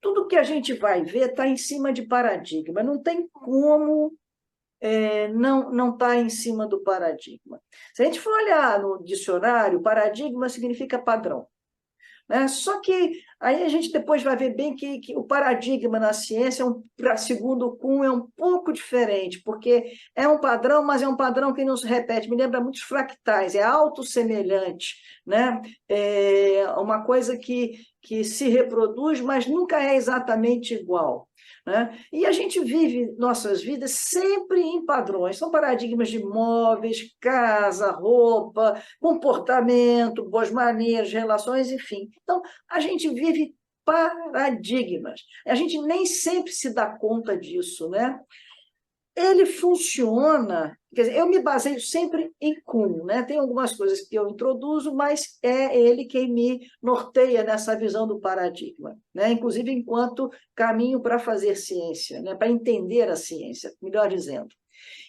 Tudo que a gente vai ver está em cima de paradigma, não tem como não está em cima do paradigma. Se a gente for olhar no dicionário, paradigma significa padrão. Né? Só que aí a gente depois vai ver bem que o paradigma na ciência, segundo o Kuhn, é um pouco diferente, porque é um padrão, mas é um padrão que não se repete. Me lembra muitos fractais, é autossemelhante, né? É uma coisa que se reproduz, mas nunca é exatamente igual. Né? E a gente vive nossas vidas sempre em padrões, são paradigmas de móveis, casa, roupa, comportamento, boas maneiras, relações, enfim. Então, a gente vive paradigmas. A gente nem sempre se dá conta disso, né? Ele funciona, quer dizer, eu me baseio sempre em Kuhn, né? Tem algumas coisas que eu introduzo, mas é ele quem me norteia nessa visão do paradigma, né? Inclusive enquanto caminho para fazer ciência, né? Para entender a ciência, melhor dizendo.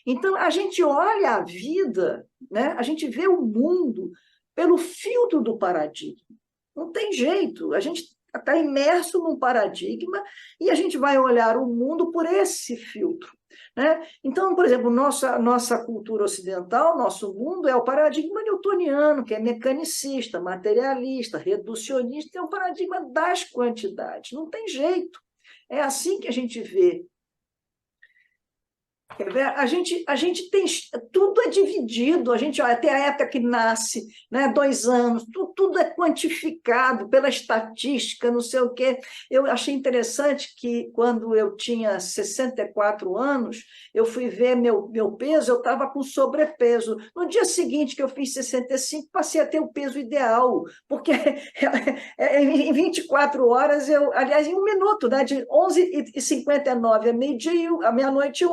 Então, a gente olha a vida, né? A gente vê o mundo pelo filtro do paradigma. Não tem jeito, a gente está imerso num paradigma e a gente vai olhar o mundo por esse filtro. Né? Então, por exemplo, nossa cultura ocidental, nosso mundo é o paradigma newtoniano, que é mecanicista, materialista, reducionista, é um paradigma das quantidades, não tem jeito. É assim que a gente vê. A gente tem, tudo é dividido, a gente até a época que nasce, né, 2 anos, tudo é quantificado pela estatística, não sei o quê. Eu achei interessante que quando eu tinha 64 anos, eu fui ver meu peso, eu estava com sobrepeso. No dia seguinte que eu fiz 65, passei a ter o peso ideal, porque em 24 horas, aliás, em 1 minuto, né, de 11h59 à meia-noite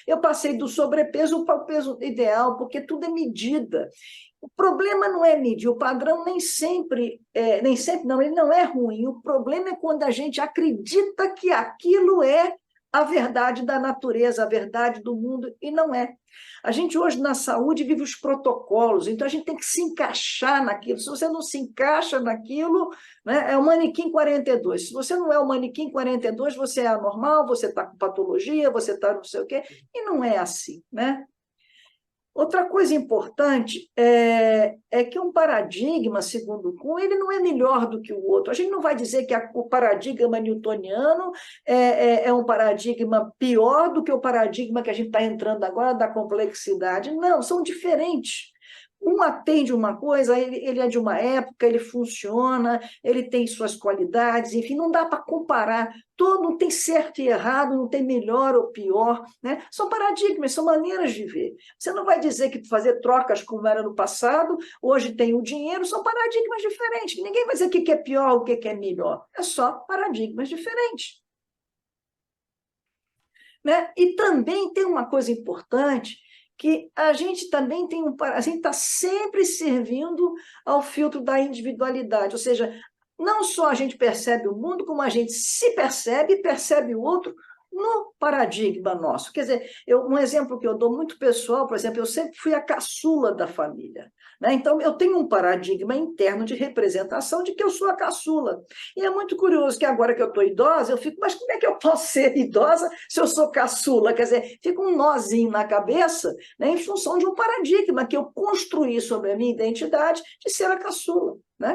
eu passei do sobrepeso para o peso ideal, porque tudo é medida. O problema não é medir, o padrão nem sempre não, ele não é ruim. O problema é quando a gente acredita que aquilo é a verdade da natureza, a verdade do mundo, e não é. A gente hoje na saúde vive os protocolos, então a gente tem que se encaixar naquilo. Se você não se encaixa naquilo, né, é o manequim 42. Se você não é o manequim 42, você é anormal, você está com patologia, você está não sei o quê, e não é assim, né? Outra coisa importante é que um paradigma, segundo Kuhn, ele não é melhor do que o outro. A gente não vai dizer que o paradigma newtoniano é um paradigma pior do que o paradigma que a gente está entrando agora da complexidade. Não, são diferentes. Um atende uma coisa, ele é de uma época, ele funciona, ele tem suas qualidades, enfim, não dá para comparar. Não tem certo e errado, não tem melhor ou pior, né? São paradigmas, são maneiras de ver. Você não vai dizer que fazer trocas como era no passado, hoje tem o dinheiro, são paradigmas diferentes. Ninguém vai dizer o que é pior, o que é melhor. É só paradigmas diferentes. Né? E também tem uma coisa importante, que a gente também a gente está sempre servindo ao filtro da individualidade, ou seja, não só a gente percebe o mundo, como a gente se percebe e percebe o outro no paradigma nosso. Quer dizer, um exemplo que eu dou muito pessoal, por exemplo, eu sempre fui a caçula da família. Né? Então, eu tenho um paradigma interno de representação de que eu sou a caçula. E é muito curioso que agora que eu estou idosa, eu fico, mas como é que eu posso ser idosa se eu sou caçula? Quer dizer, fica um nozinho na cabeça, né, em função de um paradigma que eu construí sobre a minha identidade de ser a caçula. Né?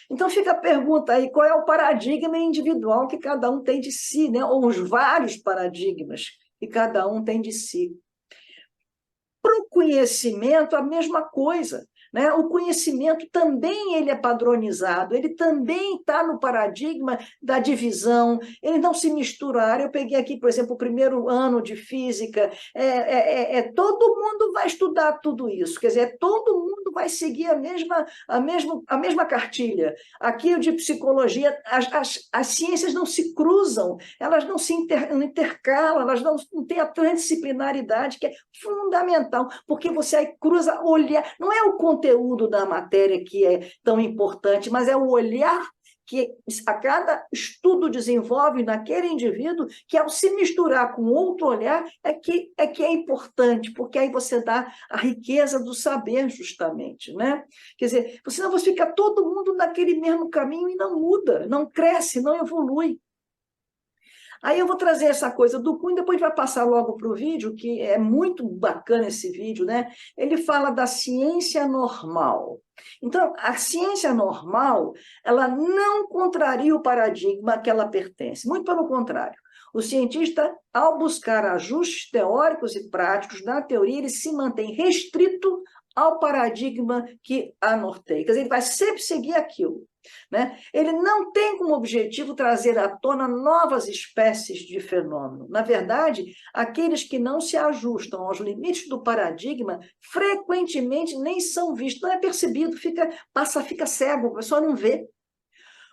Então fica a pergunta aí, qual é o paradigma individual que cada um tem de si, né? Ou os vários paradigmas que cada um tem de si. Para o conhecimento, a mesma coisa. Né? O conhecimento também ele é padronizado, ele também está no paradigma da divisão, ele não se mistura. Eu peguei aqui, por exemplo, o primeiro ano de física, todo mundo vai estudar tudo isso, quer dizer, todo mundo vai seguir a mesma cartilha. Aqui o de psicologia, as ciências não se cruzam, elas não se intercalam, elas não têm a transdisciplinaridade que é fundamental, porque você aí cruza olhar, não é o conteúdo da matéria que é tão importante, mas é o olhar que a cada estudo desenvolve naquele indivíduo, que ao se misturar com outro olhar que é importante, porque aí você dá a riqueza do saber, justamente. Né? Quer dizer, senão você fica todo mundo naquele mesmo caminho e não muda, não cresce, não evolui. Aí eu vou trazer essa coisa do Kuhn, depois vai passar logo para o vídeo, que é muito bacana esse vídeo, né? Ele fala da ciência normal. Então, a ciência normal, ela não contraria o paradigma a que ela pertence, muito pelo contrário. O cientista, ao buscar ajustes teóricos e práticos na teoria, ele se mantém restrito ao paradigma que a norteia. Quer dizer, ele vai sempre seguir aquilo, né? Ele não tem como objetivo trazer à tona novas espécies de fenômeno. Na verdade, aqueles que não se ajustam aos limites do paradigma frequentemente nem são vistos, não é percebido, fica cego, a pessoa não vê.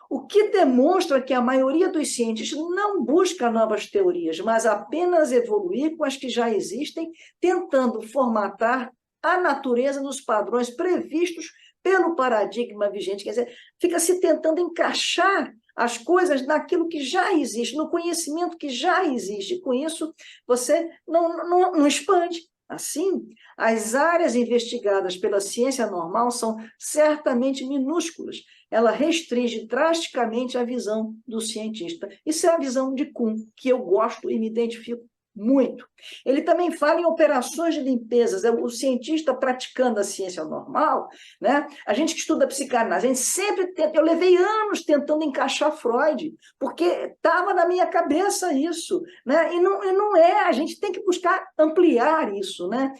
O que demonstra que a maioria dos cientistas não busca novas teorias, mas apenas evoluir com as que já existem, tentando formatar a natureza nos padrões previstos pelo paradigma vigente. Quer dizer, fica se tentando encaixar as coisas naquilo que já existe, no conhecimento que já existe. Com isso, você não expande. Assim, as áreas investigadas pela ciência normal são certamente minúsculas. Ela restringe drasticamente a visão do cientista. Isso é a visão de Kuhn, que eu gosto e me identifico muito. Ele também fala em operações de limpezas. O cientista praticando a ciência normal, né? A gente que estuda psicanálise, a gente sempre tenta, eu levei anos tentando encaixar Freud, porque estava na minha cabeça isso, né? E não é, a gente tem que buscar ampliar isso, né?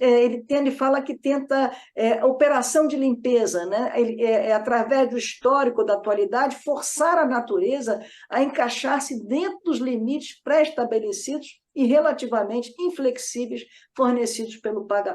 Ele fala que tenta operação de limpeza, né? Através do histórico da atualidade, forçar a natureza a encaixar-se dentro dos limites pré-estabelecidos e relativamente inflexíveis fornecidos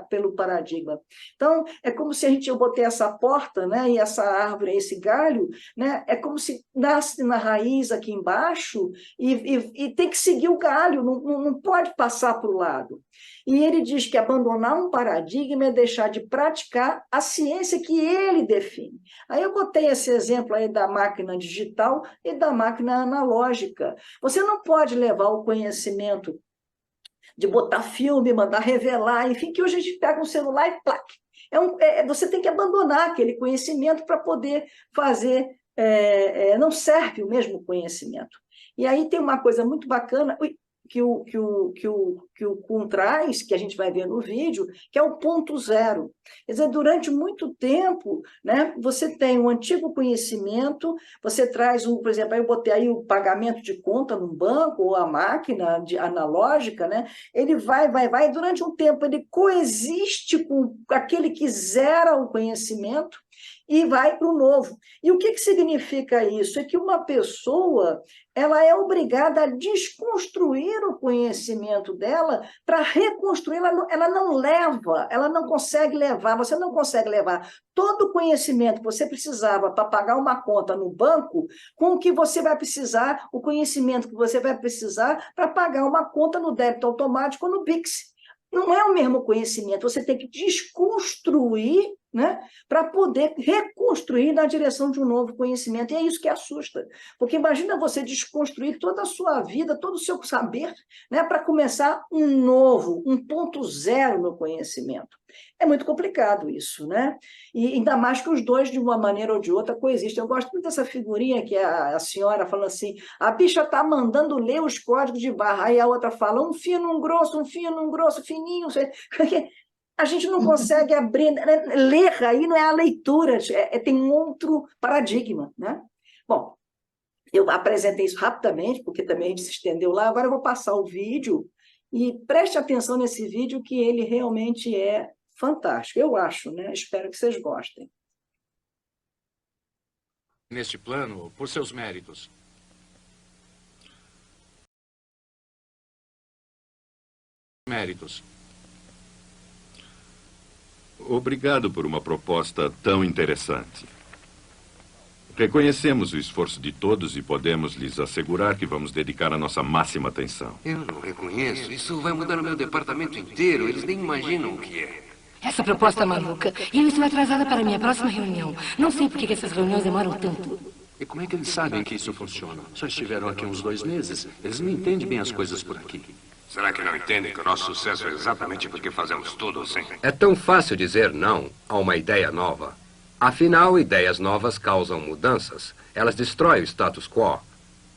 pelo paradigma. Então, é como se eu botei essa porta, né, e essa árvore, esse galho, né, é como se nasce na raiz aqui embaixo e tem que seguir o galho, não pode passar para o lado. E ele diz que abandonar um paradigma é deixar de praticar a ciência que ele define. Aí eu botei esse exemplo aí da máquina digital e da máquina analógica. Você não pode levar o conhecimento de botar filme, mandar revelar, enfim, que hoje a gente pega um celular e plaque. Você tem que abandonar aquele conhecimento para poder fazer, não serve o mesmo conhecimento. E aí tem uma coisa muito bacana que o Kuhn traz, que a gente vai ver no vídeo, que é o ponto zero. Quer dizer, durante muito tempo, né, você tem um antigo conhecimento, você traz, por exemplo, aí eu botei aí o pagamento de conta no banco, ou a máquina analógica, né, ele vai, e durante um tempo ele coexiste com aquele que zera o conhecimento, e vai para o novo. E o que significa isso? É que uma pessoa ela é obrigada a desconstruir o conhecimento dela para reconstruir. Ela não leva, ela não consegue levar, você não consegue levar todo o conhecimento que você precisava para pagar uma conta no banco com o que você vai precisar, o conhecimento que você vai precisar para pagar uma conta no débito automático ou no Pix. Não é o mesmo conhecimento, você tem que desconstruir, né, para poder reconstruir na direção de um novo conhecimento. E é isso que assusta, porque imagina você desconstruir toda a sua vida, todo o seu saber, né, para começar um novo, um ponto zero no conhecimento. É muito complicado isso, né? E ainda mais que os dois, de uma maneira ou de outra, coexistem. Eu gosto muito dessa figurinha que a senhora falando assim, a bicha está mandando ler os códigos de barra, aí a outra fala, um fino, um grosso, fininho, a gente não consegue abrir, né? Ler aí não é a leitura, tem um outro paradigma, né? Bom, eu apresentei isso rapidamente, porque também a gente se estendeu lá, agora eu vou passar o vídeo e preste atenção nesse vídeo que ele realmente é fantástico, eu acho, né? Espero que vocês gostem. Neste plano, por seus méritos. Obrigado por uma proposta tão interessante. Reconhecemos o esforço de todos e podemos lhes assegurar que vamos dedicar a nossa máxima atenção. Eu não reconheço. Isso vai mudar o meu departamento inteiro. Eles nem imaginam o que é. Essa proposta é maluca. E eu estou atrasada para a minha próxima reunião. Não sei por que essas reuniões demoram tanto. E como é que eles sabem que isso funciona? Só estiveram aqui uns 2 meses. Eles não entendem bem as coisas por aqui. Será que não entendem que o nosso sucesso é exatamente porque fazemos tudo assim? É tão fácil dizer não a uma ideia nova. Afinal, ideias novas causam mudanças. Elas destroem o status quo.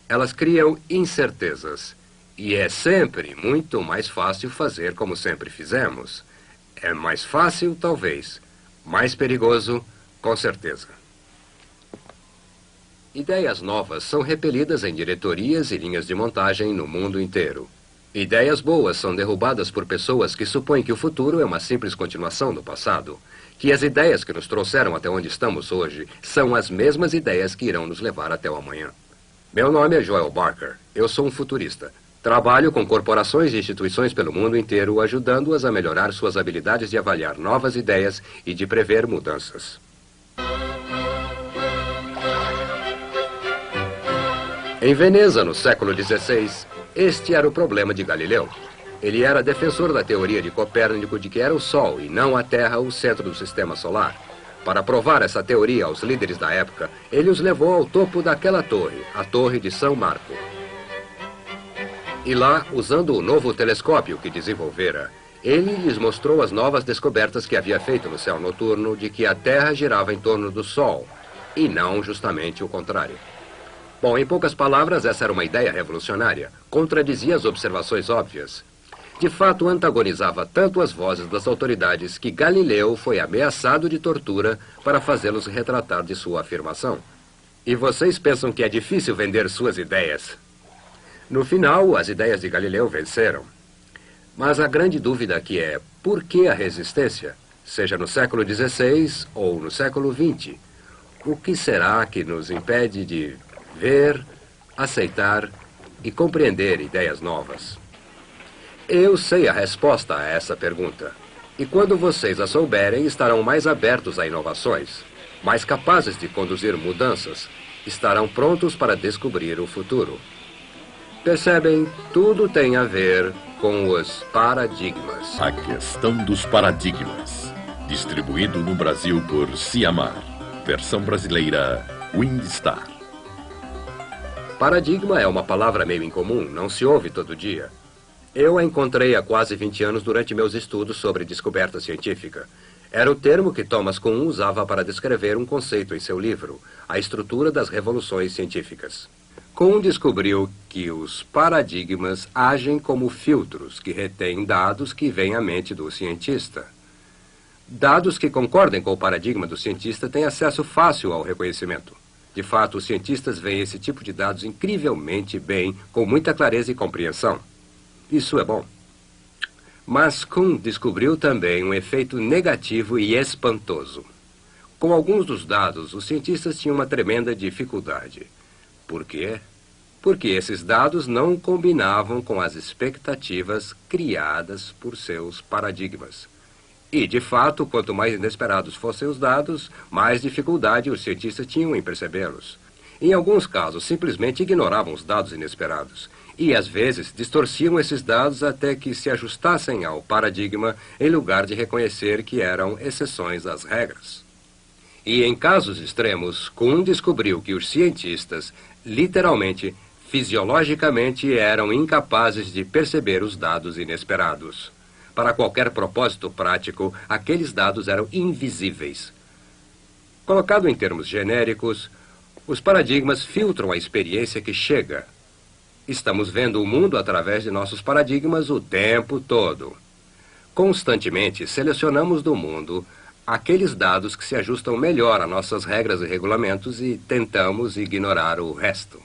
Elas criam incertezas. E é sempre muito mais fácil fazer como sempre fizemos. É mais fácil, talvez. Mais perigoso, com certeza. Ideias novas são repelidas em diretorias e linhas de montagem no mundo inteiro. Ideias boas são derrubadas por pessoas que supõem que o futuro é uma simples continuação do passado. Que as ideias que nos trouxeram até onde estamos hoje são as mesmas ideias que irão nos levar até o amanhã. Meu nome é Joel Barker. Eu sou um futurista. Trabalho com corporações e instituições pelo mundo inteiro, ajudando-as a melhorar suas habilidades de avaliar novas ideias e de prever mudanças. Em Veneza, no século XVI, este era o problema de Galileu. Ele era defensor da teoria de Copérnico de que era o Sol e não a Terra o centro do sistema solar. Para provar essa teoria aos líderes da época, ele os levou ao topo daquela torre, a Torre de São Marco. E lá, usando o novo telescópio que desenvolvera, ele lhes mostrou as novas descobertas que havia feito no céu noturno de que a Terra girava em torno do Sol, e não justamente o contrário. Bom, em poucas palavras, essa era uma ideia revolucionária. Contradizia as observações óbvias. De fato, antagonizava tanto as vozes das autoridades que Galileu foi ameaçado de tortura para fazê-los retratar de sua afirmação. E vocês pensam que é difícil vender suas ideias? No final, as ideias de Galileu venceram. Mas a grande dúvida aqui é, por que a resistência? Seja no século XVI ou no século XX. O que será que nos impede de ver, aceitar e compreender ideias novas? Eu sei a resposta a essa pergunta. E quando vocês a souberem, estarão mais abertos a inovações, mais capazes de conduzir mudanças, estarão prontos para descobrir o futuro. Percebem, tudo tem a ver com os paradigmas. A questão dos paradigmas. Distribuído no Brasil por Ciamar. Versão brasileira, Windstar. Paradigma é uma palavra meio incomum, não se ouve todo dia. Eu a encontrei há quase 20 anos durante meus estudos sobre descoberta científica. Era o termo que Thomas Kuhn usava para descrever um conceito em seu livro, A Estrutura das Revoluções Científicas. Kuhn descobriu que os paradigmas agem como filtros que retêm dados que vêm à mente do cientista. Dados que concordem com o paradigma do cientista têm acesso fácil ao reconhecimento. De fato, os cientistas veem esse tipo de dados incrivelmente bem, com muita clareza e compreensão. Isso é bom. Mas Kuhn descobriu também um efeito negativo e espantoso. Com alguns dos dados, os cientistas tinham uma tremenda dificuldade. Por quê? Porque esses dados não combinavam com as expectativas criadas por seus paradigmas. E, de fato, quanto mais inesperados fossem os dados, mais dificuldade os cientistas tinham em percebê-los. Em alguns casos, simplesmente ignoravam os dados inesperados. E, às vezes, distorciam esses dados até que se ajustassem ao paradigma, em lugar de reconhecer que eram exceções às regras. E, em casos extremos, Kuhn descobriu que os cientistas, literalmente, fisiologicamente, eram incapazes de perceber os dados inesperados. Para qualquer propósito prático, aqueles dados eram invisíveis. Colocado em termos genéricos, os paradigmas filtram a experiência que chega. Estamos vendo o mundo através de nossos paradigmas o tempo todo. Constantemente selecionamos do mundo aqueles dados que se ajustam melhor a nossas regras e regulamentos e tentamos ignorar o resto.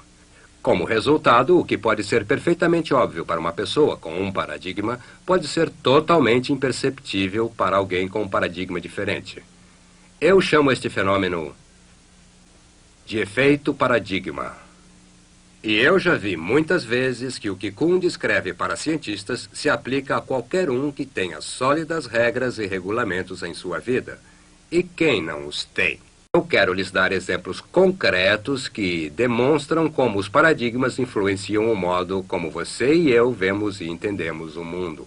Como resultado, o que pode ser perfeitamente óbvio para uma pessoa com um paradigma pode ser totalmente imperceptível para alguém com um paradigma diferente. Eu chamo este fenômeno de efeito paradigma. E eu já vi muitas vezes que o que Kuhn descreve para cientistas se aplica a qualquer um que tenha sólidas regras e regulamentos em sua vida. E quem não os tem? Eu quero lhes dar exemplos concretos que demonstram como os paradigmas influenciam o modo como você e eu vemos e entendemos o mundo.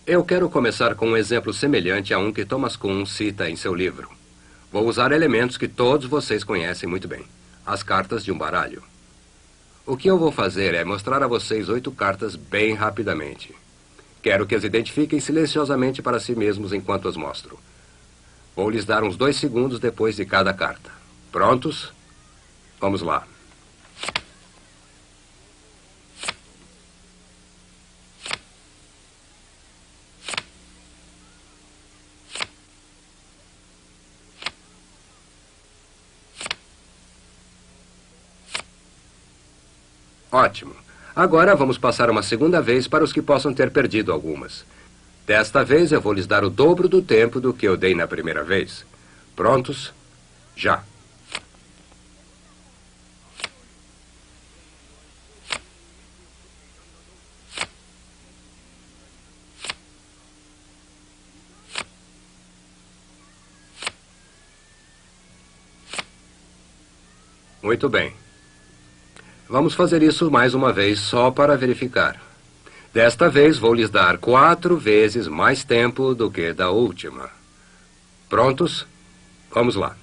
Eu quero começar com um exemplo semelhante a um que Thomas Kuhn cita em seu livro. Vou usar elementos que todos vocês conhecem muito bem. As cartas de um baralho. O que eu vou fazer é mostrar a vocês 8 cartas bem rapidamente. Quero que as identifiquem silenciosamente para si mesmos enquanto as mostro. Vou lhes dar uns 2 segundos depois de cada carta. Prontos? Vamos lá. Ótimo. Agora vamos passar uma segunda vez para os que possam ter perdido algumas. Desta vez eu vou lhes dar o dobro do tempo do que eu dei na primeira vez. Prontos? Já. Muito bem. Vamos fazer isso mais uma vez só para verificar. Desta vez vou lhes dar 4 vezes mais tempo do que da última. Prontos? Vamos lá.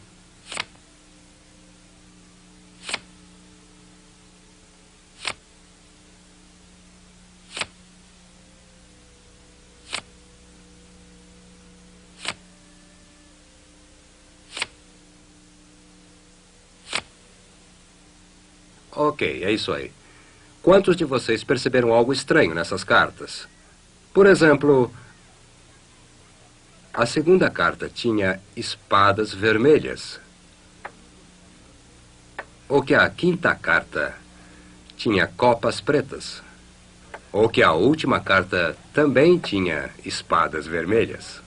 Ok, é isso aí. Quantos de vocês perceberam algo estranho nessas cartas? Por exemplo, a segunda carta tinha espadas vermelhas. Ou que a quinta carta tinha copas pretas. Ou que a última carta também tinha espadas vermelhas.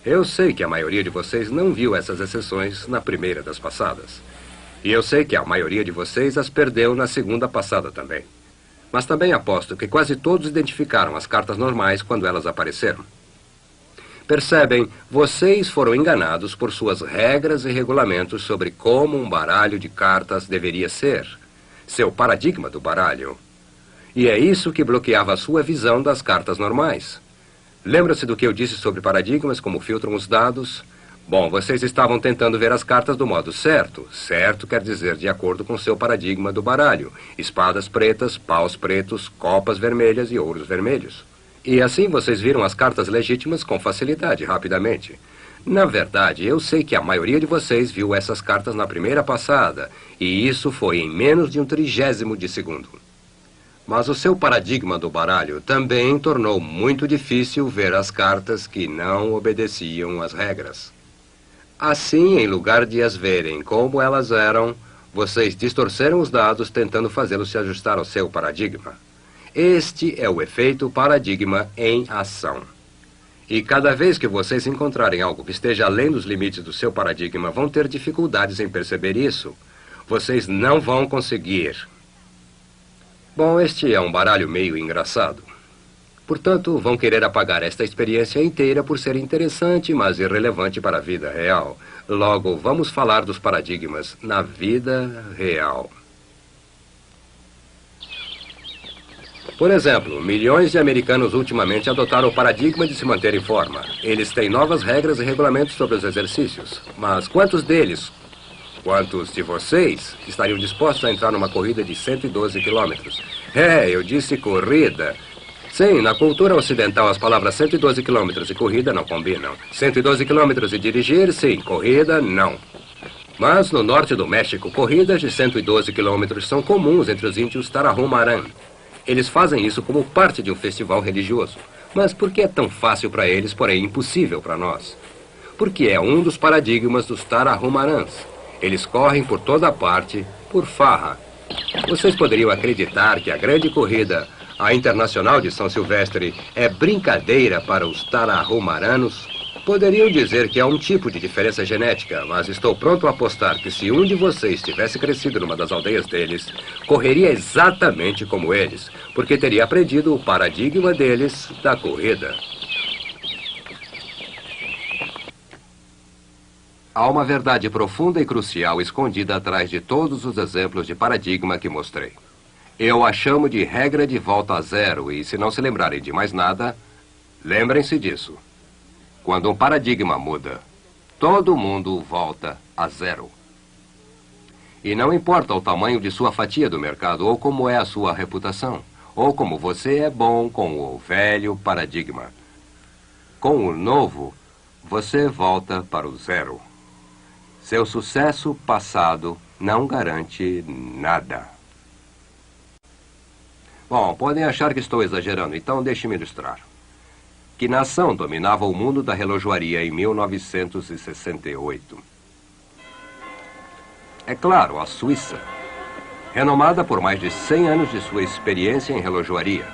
Eu sei que a maioria de vocês não viu essas exceções na primeira das passadas. E eu sei que a maioria de vocês as perdeu na segunda passada também. Mas também aposto que quase todos identificaram as cartas normais quando elas apareceram. Percebem, vocês foram enganados por suas regras e regulamentos sobre como um baralho de cartas deveria ser. Seu paradigma do baralho. E é isso que bloqueava a sua visão das cartas normais. Lembra-se do que eu disse sobre paradigmas, como filtram os dados? Bom, vocês estavam tentando ver as cartas do modo certo. Certo quer dizer de acordo com seu paradigma do baralho. Espadas pretas, paus pretos, copas vermelhas e ouros vermelhos. E assim vocês viram as cartas legítimas com facilidade, rapidamente. Na verdade, eu sei que a maioria de vocês viu essas cartas na primeira passada. E isso foi em menos de 1/30 de segundo. Mas o seu paradigma do baralho também tornou muito difícil ver as cartas que não obedeciam às regras. Assim, em lugar de as verem como elas eram, vocês distorceram os dados tentando fazê-los se ajustar ao seu paradigma. Este é o efeito paradigma em ação. E cada vez que vocês encontrarem algo que esteja além dos limites do seu paradigma, vão ter dificuldades em perceber isso. Vocês não vão conseguir. Bom, este é um baralho meio engraçado. Portanto, vão querer apagar esta experiência inteira por ser interessante, mas irrelevante para a vida real. Logo, vamos falar dos paradigmas na vida real. Por exemplo, milhões de americanos ultimamente adotaram o paradigma de se manter em forma. Eles têm novas regras e regulamentos sobre os exercícios. Mas quantos de vocês estariam dispostos a entrar numa corrida de 112 quilômetros? Eu disse corrida. Sim, na cultura ocidental as palavras 112 quilômetros e corrida não combinam. 112 quilômetros e dirigir, sim. Corrida, não. Mas no norte do México, corridas de 112 quilômetros são comuns entre os índios Tarahumara'n. Eles fazem isso como parte de um festival religioso. Mas por que é tão fácil para eles, porém impossível para nós? Porque é um dos paradigmas dos Tarahumarãs. Eles correm por toda parte, por farra. Vocês poderiam acreditar que a grande corrida, a Internacional de São Silvestre, é brincadeira para os Tarahumaranos? Poderiam dizer que há um tipo de diferença genética, mas estou pronto a apostar que se um de vocês tivesse crescido numa das aldeias deles, correria exatamente como eles, porque teria aprendido o paradigma deles da corrida. Há uma verdade profunda e crucial escondida atrás de todos os exemplos de paradigma que mostrei. Eu a chamo de regra de volta a zero e, se não se lembrarem de mais nada, lembrem-se disso. Quando um paradigma muda, todo mundo volta a zero. E não importa o tamanho de sua fatia do mercado ou como é a sua reputação, ou como você é bom com o velho paradigma. Com o novo, você volta para o zero. Seu sucesso passado não garante nada. Bom, podem achar que estou exagerando, então deixe-me ilustrar. Que nação dominava o mundo da relojoaria em 1968? É claro, a Suíça. Renomada por mais de 100 anos de sua experiência em relojoaria.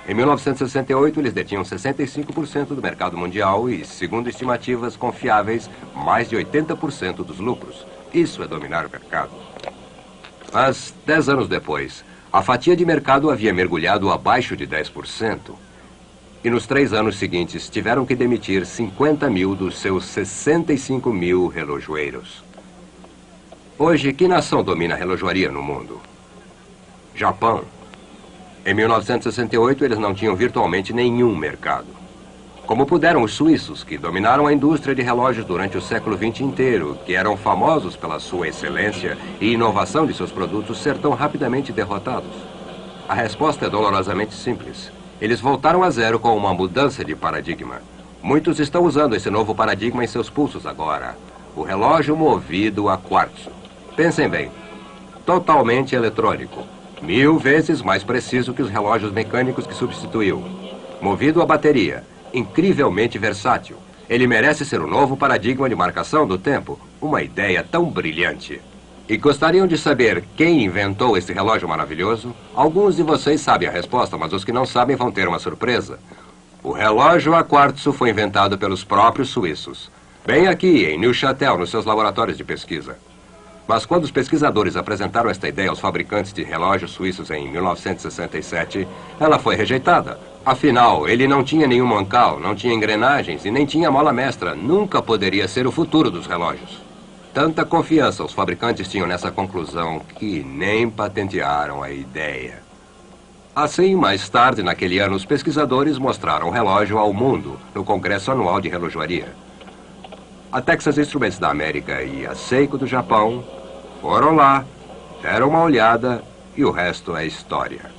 Em 1968, eles detinham 65% do mercado mundial e, segundo estimativas confiáveis, mais de 80% dos lucros. Isso é dominar o mercado. Mas, 10 anos depois, a fatia de mercado havia mergulhado abaixo de 10%. E nos 3 anos seguintes, tiveram que demitir 50 mil dos seus 65 mil relojoeiros. Hoje, que nação domina a relojoaria no mundo? Japão. Em 1968, eles não tinham virtualmente nenhum mercado. Como puderam os suíços, que dominaram a indústria de relógios durante o século XX inteiro, que eram famosos pela sua excelência e inovação de seus produtos, ser tão rapidamente derrotados? A resposta é dolorosamente simples. Eles voltaram a zero com uma mudança de paradigma. Muitos estão usando esse novo paradigma em seus pulsos agora. O relógio movido a quartzo. Pensem bem. Totalmente eletrônico. 1000 vezes mais preciso que os relógios mecânicos que substituiu. Movido a bateria. Incrivelmente versátil. Ele merece ser o novo paradigma de marcação do tempo. Uma ideia tão brilhante. E gostariam de saber quem inventou esse relógio maravilhoso? Alguns de vocês sabem a resposta, mas os que não sabem vão ter uma surpresa. O relógio a quartzo foi inventado pelos próprios suíços. Bem aqui, em Neuchâtel, nos seus laboratórios de pesquisa. Mas quando os pesquisadores apresentaram esta ideia aos fabricantes de relógios suíços em 1967, ela foi rejeitada. Afinal, ele não tinha nenhum mancal, não tinha engrenagens e nem tinha mola mestra. Nunca poderia ser o futuro dos relógios. Tanta confiança os fabricantes tinham nessa conclusão que nem patentearam a ideia. Assim, mais tarde naquele ano, os pesquisadores mostraram o relógio ao mundo no Congresso Anual de Relojoaria. A Texas Instruments da América e a Seiko do Japão foram lá, deram uma olhada e o resto é história.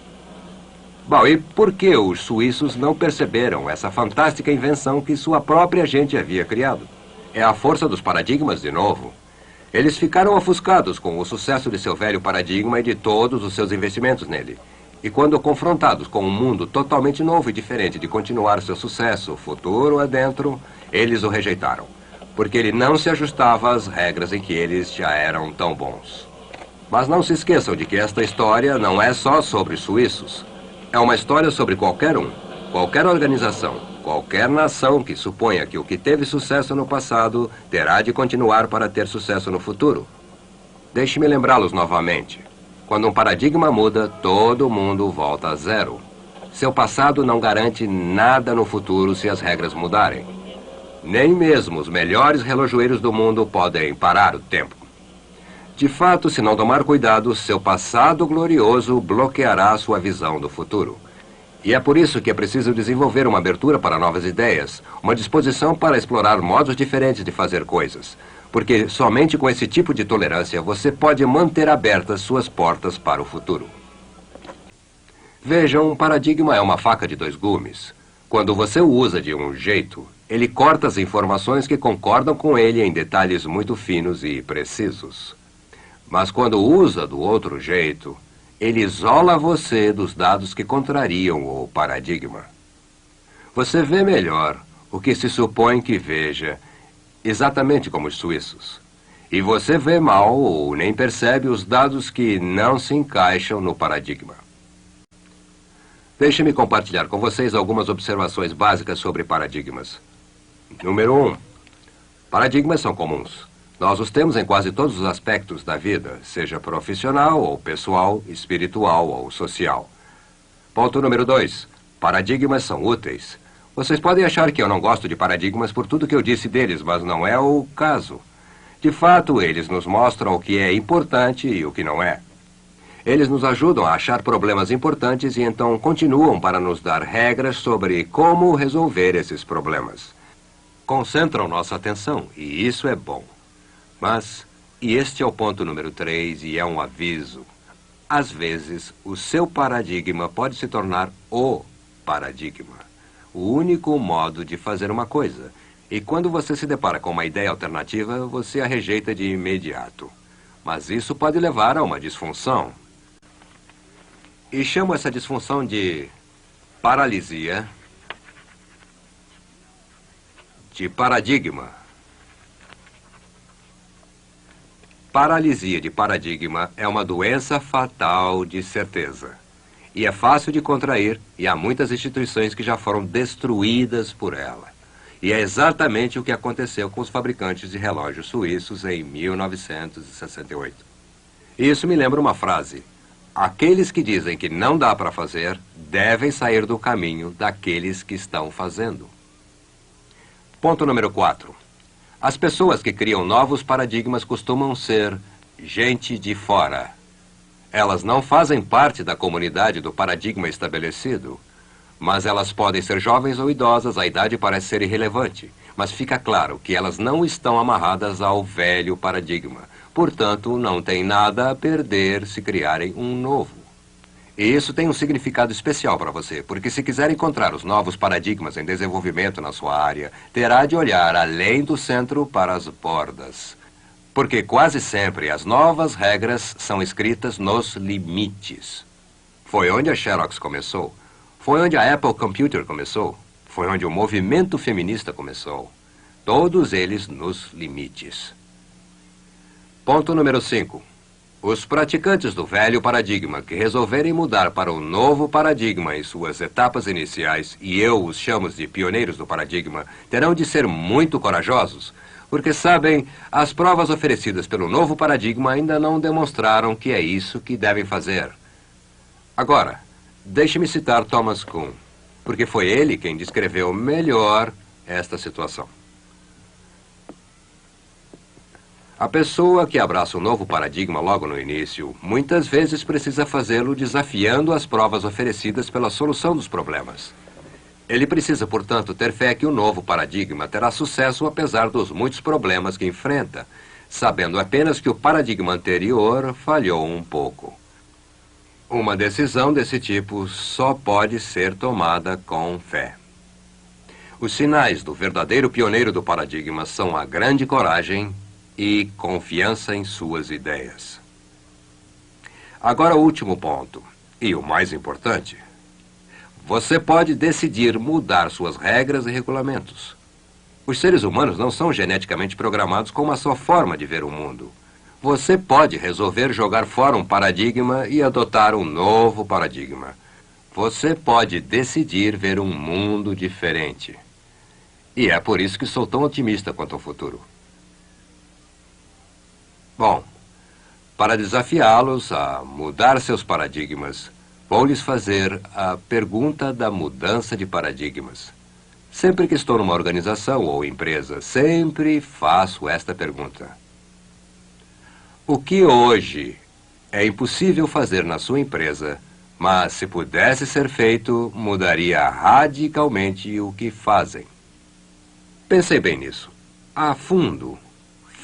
Bom, e por que os suíços não perceberam essa fantástica invenção que sua própria gente havia criado? É a força dos paradigmas de novo. Eles ficaram ofuscados com o sucesso de seu velho paradigma e de todos os seus investimentos nele. E quando confrontados com um mundo totalmente novo e diferente de continuar seu sucesso futuro adentro, eles o rejeitaram. Porque ele não se ajustava às regras em que eles já eram tão bons. Mas não se esqueçam de que esta história não é só sobre suíços. É uma história sobre qualquer um, qualquer organização, qualquer nação que suponha que o que teve sucesso no passado terá de continuar para ter sucesso no futuro. Deixe-me lembrá-los novamente. Quando um paradigma muda, todo mundo volta a zero. Seu passado não garante nada no futuro se as regras mudarem. Nem mesmo os melhores relojoeiros do mundo podem parar o tempo. De fato, se não tomar cuidado, seu passado glorioso bloqueará sua visão do futuro. E é por isso que é preciso desenvolver uma abertura para novas ideias, uma disposição para explorar modos diferentes de fazer coisas. Porque somente com esse tipo de tolerância você pode manter abertas suas portas para o futuro. Vejam, um paradigma é uma faca de 2 gumes. Quando você o usa de um jeito, ele corta as informações que concordam com ele em detalhes muito finos e precisos. Mas quando usa do outro jeito, ele isola você dos dados que contrariam o paradigma. Você vê melhor o que se supõe que veja, exatamente como os suíços. E você vê mal ou nem percebe os dados que não se encaixam no paradigma. Deixe-me compartilhar com vocês algumas observações básicas sobre paradigmas. Número 1. Paradigmas são comuns. Nós os temos em quase todos os aspectos da vida, seja profissional ou pessoal, espiritual ou social. Ponto número 2. Paradigmas são úteis. Vocês podem achar que eu não gosto de paradigmas por tudo que eu disse deles, mas não é o caso. De fato, eles nos mostram o que é importante e o que não é. Eles nos ajudam a achar problemas importantes e então continuam para nos dar regras sobre como resolver esses problemas. Concentram nossa atenção, e isso é bom. Mas, e este é o ponto número 3, e é um aviso. Às vezes, o seu paradigma pode se tornar o paradigma. O único modo de fazer uma coisa. E quando você se depara com uma ideia alternativa, você a rejeita de imediato. Mas isso pode levar a uma disfunção. E chamo essa disfunção de paralisia de paradigma. Paralisia de paradigma é uma doença fatal de certeza. E é fácil de contrair, e há muitas instituições que já foram destruídas por ela. E é exatamente o que aconteceu com os fabricantes de relógios suíços em 1968. Isso me lembra uma frase. Aqueles que dizem que não dá para fazer, devem sair do caminho daqueles que estão fazendo. Ponto número 4. As pessoas que criam novos paradigmas costumam ser gente de fora. Elas não fazem parte da comunidade do paradigma estabelecido. Mas elas podem ser jovens ou idosas, a idade parece ser irrelevante. Mas fica claro que elas não estão amarradas ao velho paradigma. Portanto, não tem nada a perder se criarem um novo. E isso tem um significado especial para você, porque se quiser encontrar os novos paradigmas em desenvolvimento na sua área, terá de olhar além do centro para as bordas. Porque quase sempre as novas regras são escritas nos limites. Foi onde a Xerox começou. Foi onde a Apple Computer começou. Foi onde o movimento feminista começou. Todos eles nos limites. Ponto número 5. Os praticantes do velho paradigma que resolverem mudar para o novo paradigma em suas etapas iniciais, e eu os chamo de pioneiros do paradigma, terão de ser muito corajosos, porque, sabem, as provas oferecidas pelo novo paradigma ainda não demonstraram que é isso que devem fazer. Agora, deixe-me citar Thomas Kuhn, porque foi ele quem descreveu melhor esta situação. A pessoa que abraça um novo paradigma logo no início, muitas vezes precisa fazê-lo desafiando as provas oferecidas pela solução dos problemas. Ele precisa, portanto, ter fé que o novo paradigma terá sucesso apesar dos muitos problemas que enfrenta, sabendo apenas que o paradigma anterior falhou um pouco. Uma decisão desse tipo só pode ser tomada com fé. Os sinais do verdadeiro pioneiro do paradigma são a grande coragem e confiança em suas ideias. Agora o último ponto, e o mais importante. Você pode decidir mudar suas regras e regulamentos. Os seres humanos não são geneticamente programados com uma só forma de ver o mundo. Você pode resolver jogar fora um paradigma e adotar um novo paradigma. Você pode decidir ver um mundo diferente. E é por isso que sou tão otimista quanto ao futuro. Bom, para desafiá-los a mudar seus paradigmas, vou lhes fazer a pergunta da mudança de paradigmas. Sempre que estou numa organização ou empresa, sempre faço esta pergunta. O que hoje é impossível fazer na sua empresa, mas se pudesse ser feito, mudaria radicalmente o que fazem? Pensei bem nisso. A fundo.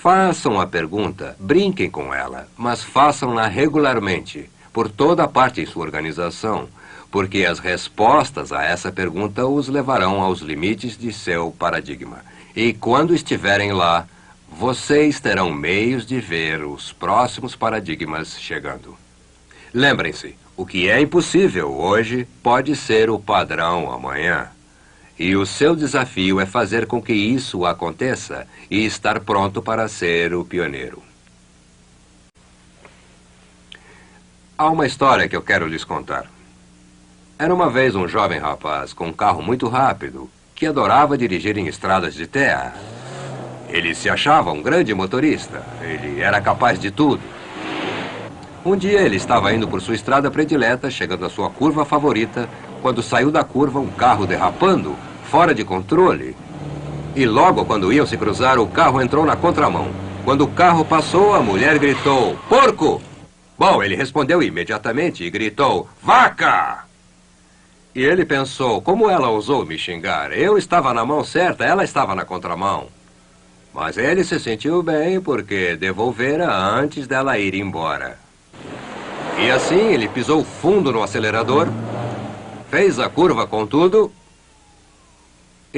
Façam a pergunta, brinquem com ela, mas façam-na regularmente, por toda parte em sua organização, porque as respostas a essa pergunta os levarão aos limites de seu paradigma. E quando estiverem lá, vocês terão meios de ver os próximos paradigmas chegando. Lembrem-se, o que é impossível hoje pode ser o padrão amanhã. E o seu desafio é fazer com que isso aconteça e estar pronto para ser o pioneiro. Há uma história que eu quero lhes contar. Era uma vez um jovem rapaz com um carro muito rápido que adorava dirigir em estradas de terra. Ele se achava um grande motorista. Ele era capaz de tudo. Um dia ele estava indo por sua estrada predileta, chegando à sua curva favorita, quando saiu da curva um carro derrapando, fora de controle. E logo quando iam se cruzar, o carro entrou na contramão. Quando o carro passou, a mulher gritou, "Porco!" Bom, ele respondeu imediatamente e gritou, "Vaca!" E ele pensou, como ela ousou me xingar? Eu estava na mão certa, ela estava na contramão. Mas ele se sentiu bem porque devolvera antes dela ir embora. E assim ele pisou fundo no acelerador, fez a curva com tudo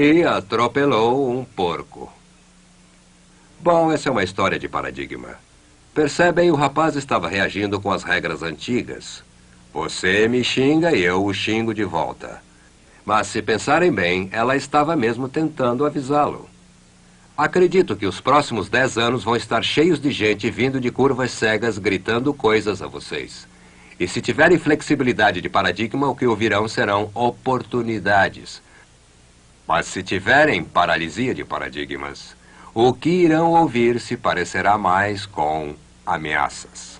E atropelou um porco. Bom, essa é uma história de paradigma. Percebem, o rapaz estava reagindo com as regras antigas. Você me xinga e eu o xingo de volta. Mas se pensarem bem, ela estava mesmo tentando avisá-lo. Acredito que os próximos 10 anos vão estar cheios de gente vindo de curvas cegas gritando coisas a vocês. E se tiverem flexibilidade de paradigma, o que ouvirão serão oportunidades. Mas se tiverem paralisia de paradigmas, o que irão ouvir se parecerá mais com ameaças.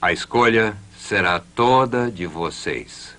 A escolha será toda de vocês.